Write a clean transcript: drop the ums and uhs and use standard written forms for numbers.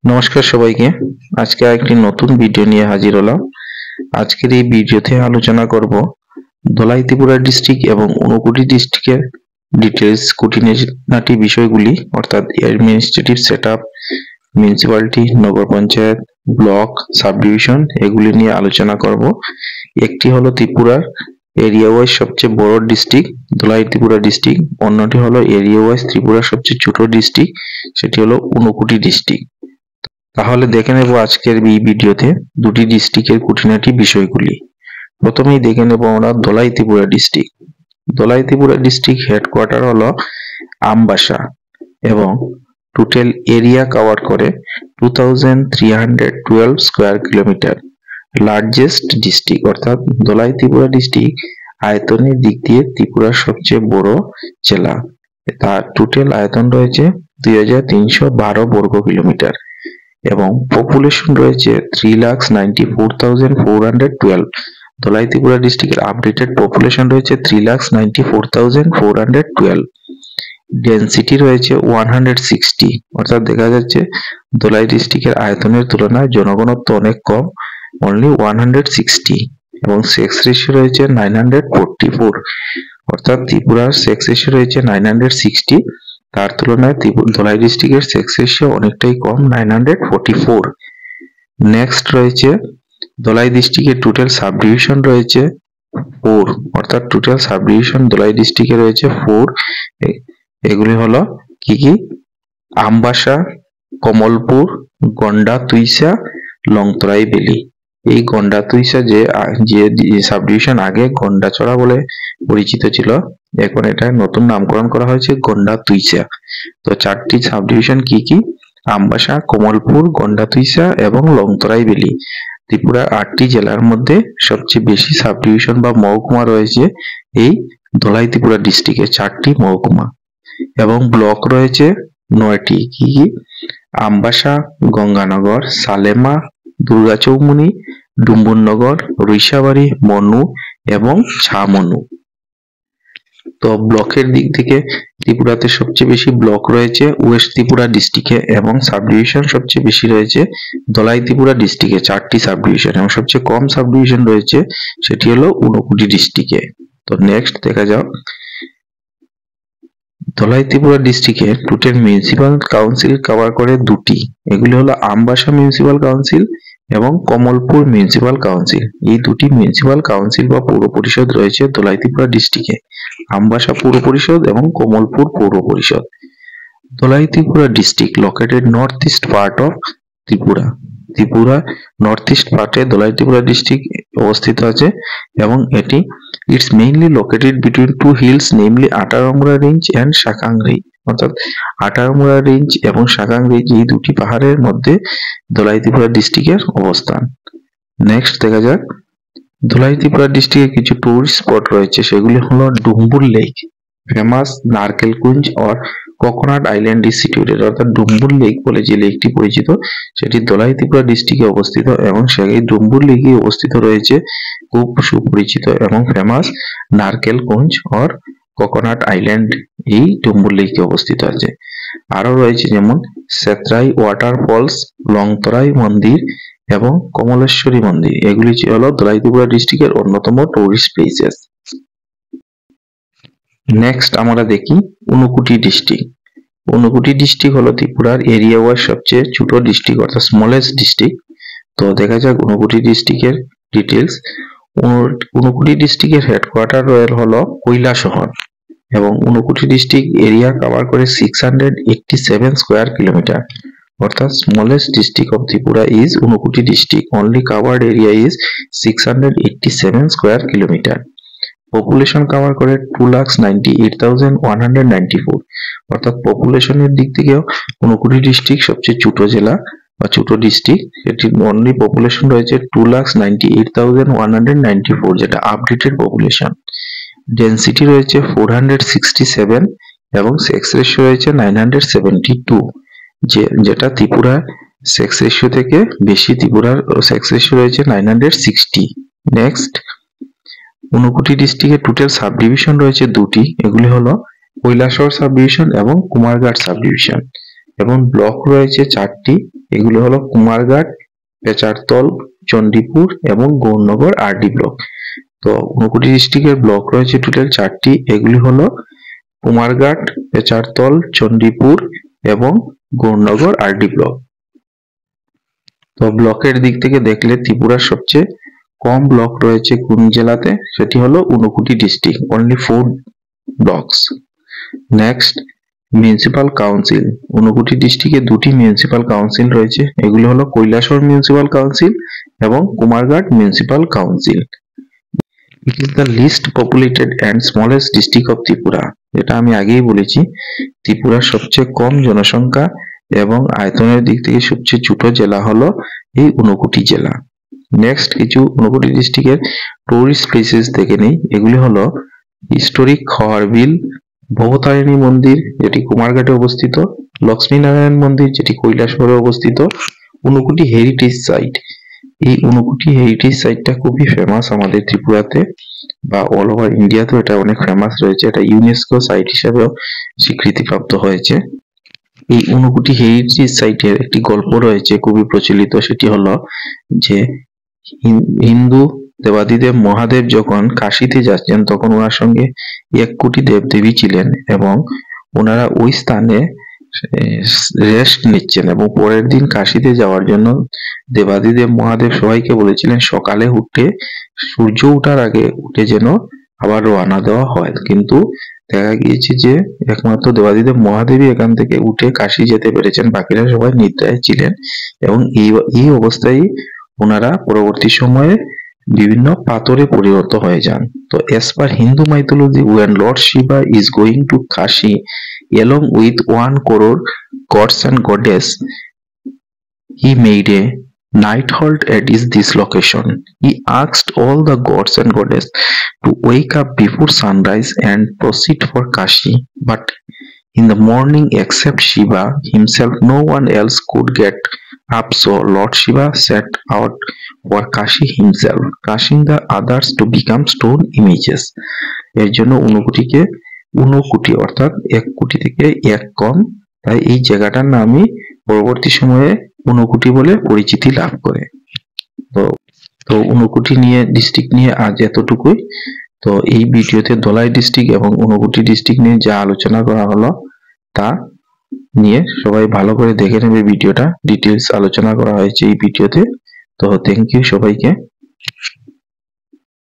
নমস্কার সবাইকে। আজকে আরেকটি নতুন ভিডিও নিয়ে হাজির হলাম। আজকের এই ভিডিওতে আলোচনা করব ধলাই ত্রিপুরা ডিস্ট্রিক্ট এবং ঊনকোটি ডিস্ট্রিক্টের ডিটেলস, খুঁটিনাটি বিষয়গুলি অর্থাৎ অ্যাডমিনিস্ট্রেটিভ সেটআপ, মিউনিসিপ্যালিটি, নগর পঞ্চায়েত, ব্লক, সাব ডিভিশন এগুলি নিয়ে আলোচনা করব। একটি হলো ত্রিপুরার এরিয়া ওয়াইজ সবচেয়ে বড় ডিস্ট্রিক্ট ধলাই ত্রিপুরা ডিস্ট্রিক্ট, অন্যটি হলো এরিয়া ওয়াইজ ত্রিপুরার সবচেয়ে ছোট ডিস্ট্রিক্ট, সেটি হলো ঊনকোটি ডিস্ট্রিক্ট। তাহলে দেখে নেব আজকের এই ভিডিওতে দুটি ডিস্ট্রিক্টের খুঁটিনাটি বিষয়গুলি। প্রথমেই দেখে নেব আমরা Dhalai Tripura district. Dhalai Tripura district headquarter হলো আমবাসা এবং টোটাল এরিয়া কভার করে 2312 স্কয়ার কিলোমিটার। লার্জেস্ট ডিস্ট্রিক্ট অর্থাৎ ধলাই ত্রিপুরা ডিস্ট্রিক্ট আয়তনের দিক দিয়ে ত্রিপুরার সবচেয়ে বড় জেলা। তার টোটাল আয়তন রয়েছে 2312 বর্গ কিলোমিটার এবং পপুলেশন রয়েছে 3,94,412। ধলাই ত্রিপুরা ডিস্ট্রিক্টের আপডেটেড পপুলেশন রয়েছে 3,94,412। ডেন্সিটি রয়েছে 160, অর্থাৎ দেখা যাচ্ছে ধলাই ডিস্ট্রিক্টের আয়তনের তুলনায় জনঘনত্ব অনেক কম, অনলি 160, এবং সেক্স রেশিও রয়েছে 944, অর্থাৎ ত্রিপুরার সেক্স রেশিও রয়েছে 960, তার তুলনায় ধলাই ডিস্ট্রিক্টের সেক্স রেশিও অনেকটাই কম, 944। নেক্সট রয়েছে ধলাই ডিস্ট্রিক্টের টোটাল সাব ডিভিশন রয়েছে 4, অর্থাৎ টোটাল সাব ডিভিশন ধলাই ডিস্ট্রিক্টে রয়েছে 4। এগুলি হলো কি কি? আমবাসা, কমলপুর, গন্ডা তুইসা, লংতরাই বেলি। এই গন্ডা তুইসা যে সাব ডিভিশন আগে গন্ডাচড়া বলে পরিচিত ছিল, এখন এটা নতুন নামকরণ করা হয়েছে গন্ডা তুইসা। তো চারটি সাব ডিভিশন কি কি? আমবাসা, কমলপুর, গন্ডা তুইসা এবং লংতরাই বেলি। ত্রিপুরার 8টি জেলার মধ্যে সবচেয়ে বেশি সাব ডিভিশন বা মহকুমা রয়েছে এই ধলাই ত্রিপুরা ডিস্ট্রিক্টে, 4টি মহকুমা, এবং ব্লক রয়েছে 9টি। কি কি? আমবাসা, গঙ্গানগর, সালেমা, দুর্গাচৌমুনি, ডুম্বুরনগর, রুইসাবাড়ি, মনু এবং ছামনু। তো ব্লকের দিক থেকে ত্রিপুরাতে সবচেয়ে বেশি ব্লক রয়েছে ওয়েস্ট ত্রিপুরা ডিস্ট্রিক্টে এবং সাব ডিভিশন সবচেয়ে বেশি রয়েছে ধলাই ত্রিপুরা ডিস্ট্রিক্টে, 4টি সাব ডিভিশন, এবং সবচেয়ে কম সাব ডিভিশন রয়েছে সেটি হলো ঊনকোটি ডিস্ট্রিক্টে। তো নেক্সট দেখা যাক ধলাই ত্রিপুরা ডিস্ট্রিক্টে টোটাল মিউনিসিপাল কাউন্সিল কভার করে 2টি। এগুলি হলো আমবাসা মিউনিসিপাল কাউন্সিল এবং কমলপুর মিউনিসিপাল কাউন্সিল। এই দুটি মিউনিসিপাল কাউন্সিল বা পৌর পরিষদ রয়েছে ধলাই ত্রিপুরা ডিস্ট্রিক্টে, আমবাসা পৌর পরিষদ এবং কমলপুর পৌর পরিষদ। Dhalai Tripura district located north east part of Tripura. Tripura north east পার্টে ধলাই ত্রিপুরা ডিস্ট্রিক্ট অবস্থিত আছে এবং এটি it's mainly located between two hills, namely Atharamura range and Sakangri, অর্থাৎ আটারমুড়া রেঞ্জ এবং শাকাংরি এই দুটি পাহাড়ের মধ্যে ধলাই ত্রিপুরা ডিস্ট্রিক্টের অবস্থান। নেক্সট দেখা যাক ধলাই ত্রিপুরা ডিস্ট্রিক্টে কিছু টুরিস্ট স্পট রয়েছে, সেগুলি হলো Dumbur lake, famous Narkelkunja or coconut island is situated, অর্থাৎ ডুম্বুর লেক বলে যে লেকটি পরিচিত সেটি ধলাই ত্রিপুরা ডিস্ট্রিক্টে অবস্থিত এবং সেই ডুম্বুর লেকে অবস্থিত রয়েছে খুব সুপরিচিত এবং famous Narkelkunja or coconut island, এই ডুম্বুর লেকে অবস্থিত আছে। আরো রয়েছে যেমন সেত্রাই ওয়াটারফলস, লংতরাই মন্দির এবং কমলেশ্বরী মন্দির। এগুলি হলো ধলাই ত্রিপুরা ডিস্ট্রিক্টের অন্যতম টুরিস্ট প্লেসেস। নেক্সট আমরা দেখি ঊনকোটি ডিস্ট্রিক্ট। ঊনকোটি ডিস্ট্রিক্ট হলো ত্রিপুরার এরিয়া ওয়াইজ সবচেয়ে ছোট ডিস্ট্রিক্ট অর্থাৎ স্মলেস্ট ডিস্ট্রিক্ট। তো দেখা যাক ঊনকোটি ডিস্ট্রিক্টের ডিটেলস। ঊনকোটি ডিস্ট্রিক্টের হেডকোয়ার্টার হলো কৈলাসহর এবং ঊনকোটি ডিস্ট্রিক্ট এরিয়া কভার করে 687 স্কয়ার কিলোমিটার, অর্থাৎ smallest district of Tripura is Unakoti district, only covered area is 687 square kilometre. Population cover করে 2,98,194, অর্থাৎ পপুলেশনের দিক থেকেও ঊনকোটি ডিস্ট্রিক্ট সবচেয়ে ছোট জেলা বা ছোট ডিস্ট্রিক্ট। এটি অনলি পপুলেশন রয়েছে 2,98,194, যেটা আপডেটেড পপুলেশন। ডেন্সিটি রয়েছে 467 এবং সেক্স রেশিও রয়েছে 972, যেটা ত্রিপুরা সেক্স রেশিও থেকে বেশি, ত্রিপুরার সেক্স রেশিও রয়েছে 960। নেক্সট ঊনকোটি ডিস্ট্রিক্টে টোটাল সাব ডিভিশন রয়েছে 2টি, এগুলি হলো কৈলাসহর সাব ডিভিশন এবং কুমারঘাট সাব ডিভিশন, এবং ব্লক রয়েছে 4টি, এগুলো হলো কুমারঘাট, পেচারতল, চণ্ডীপুর এবং গৌরনগর আরডি ব্লক। তো ঊনকোটি ডিস্ট্রিক্টের ব্লক রয়েছে টোটাল 4টি। এগুলি হলো কুমারঘাট, পেচারতল, চণ্ডীপুর এবং গৌরনগর আরডি ব্লক। তো ব্লকের দিক থেকে দেখলে ত্রিপুরার সবচেয়ে কম ব্লক রয়েছে কোন জেলাতে, সেটি হলো Unakoti district, only 4 blocks. Next, municipal council. Unakoti ডিস্ট্রিক্টে 2টি মিউনিসিপাল কাউন্সিল রয়েছে, এগুলি হলো কৈলাসহর মিউনিসিপাল কাউন্সিল এবং Kumarghat municipal council. It is the least populated and smallest district of Tripura. যেটা আমি আগেই বলেছি, ত্রিপুরার সবচেয়ে কম জনসংখ্যা এবং আয়তনের দিক থেকে সবচেয়ে ছোট জেলা হলো এই ঊনকোটি জেলা। নেক্সট, কিছু ঊনকোটি ডিস্ট্রিক্টের টুরিস্ট প্লেসেস দেখে নেই। এগুলি হলো হিস্টোরিক খওয়ারবিল, ভবতারিণী মন্দির যেটি কুমারঘাটে অবস্থিত, লক্ষ্মীনারায়ণ মন্দির যেটি কৈলাসহরে অবস্থিত, ঊনকোটি হেরিটেজ সাইট। এই ঊনকোটি হেরিটেজ সাইটটা খুবই ফেমাস আমাদের ত্রিপুরাতে বা অল ওভার ইন্ডিয়াতেও এটা অনেক ফেমাস রয়েছে। এটা ইউনেস্কো সাইট হিসাবেও স্বীকৃতিপ্রাপ্ত হয়েছে। এই ঊনকোটি হেরিটেজ সাইটের একটি গল্প রয়েছে খুবই প্রচলিত, সেটি হলো যে হিন্দু দেবাদিদেব মহাদেব যখন কাশীতে যাচ্ছেন তখন ওনার সঙ্গে 1 কোটি দেবদেবী ছিলেন এবং ওনারা ওই স্থানে রেস্ট নিচ্ছেন এবং পরের দিন কাশীতে যাওয়ার জন্য দেবাদিদেব মহাদেব সবাইকে বলেছিলেন সকালে উঠে সূর্য ওঠার আগে উঠে যেন আবার রওনা দেওয়া হয়। কিন্তু দেখা গিয়েছে যে একমাত্র দেবাদিদেব মহাদেবই এখান থেকে উঠে কাশী যেতে পেরেছেন, বাকিরা সবাই নিদ্রায় ছিলেন এবং এই অবস্থায় ওনারা পরবর্তী সময়ে বিভিন্ন পাথরে পরিণত হয়ে যান। তো as per Hindu mythology, when Lord Shiva is going to Kashi along with 1 crore gods and goddess, he made a night halt at this location. He asked all the gods and goddess to wake up before sunrise and proceed for Kashi, but in the morning except Shiva himself no one else could get up, so Lord Shiva set out for Kashi himself, causing the others to become stone images. এর জন্য ঊনকোটিকে ঊনকোটি অর্থাৎ 1 কোটি থেকে 1 কম, তাই এই জায়গাটার নামই পরবর্তী সময়ে ঊনকোটি বলে পরিচিতি লাভ করে। তো ঊনকোটি নিয়ে ডিস্ট্রিক্ট নিয়ে আজ এতটুকুই। তো এই ভিডিওতে ধলাই ডিস্ট্রিক্ট এবং ঊনকোটি ডিস্ট্রিক্ট নিয়ে যা আলোচনা করা হলো তা নিয়ে সবাই ভালো করে দেখে নেবে ভিডিওটা, ডিটেলস আলোচনা করা হয়েছে এই ভিডিওতে। তো থ্যাংক ইউ সবাইকে।